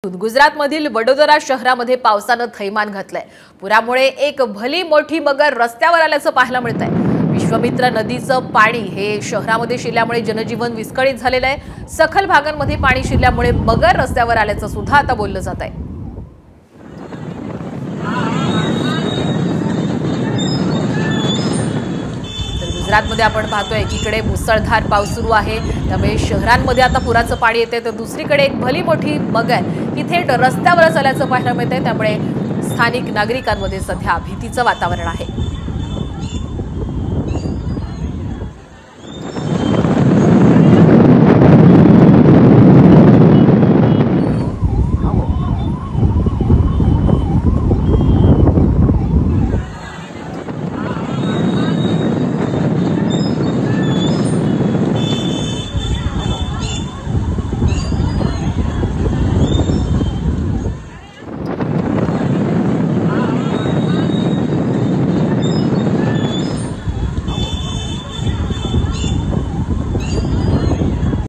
गुजरातमधील वडोदरा शहरामध्ये पावसानं थैमान घातलंय। पुरामुळे एक भली मोठी मगर रस्त्यावर आल्याचं पाहायला मिळतंय। विश्वामित्र नदीचं पाणी हे शहरामध्ये शिरल्यामुळे जनजीवन विस्कळीत झालेलं आहे। सखल भागांमध्ये पाणी शिरल्यामुळे मगर रस्त्यावर आल्याचं सुद्धा आता बोललं जात आहे। गुजरातमध्ये आपण पाहतोय एकीकडे मुसळधार पाऊस सुरू आहे, त्यामुळे शहरांमध्ये आता पुराचं पाणी येते, तर दुसरीकडे एक भली मोठी मगर ही थेट रस्त्यावरच आल्याचं पाहायला मिळतंय। त्यामुळे स्थानिक नागरिकांमध्ये सध्या भीतीचं वातावरण आहे।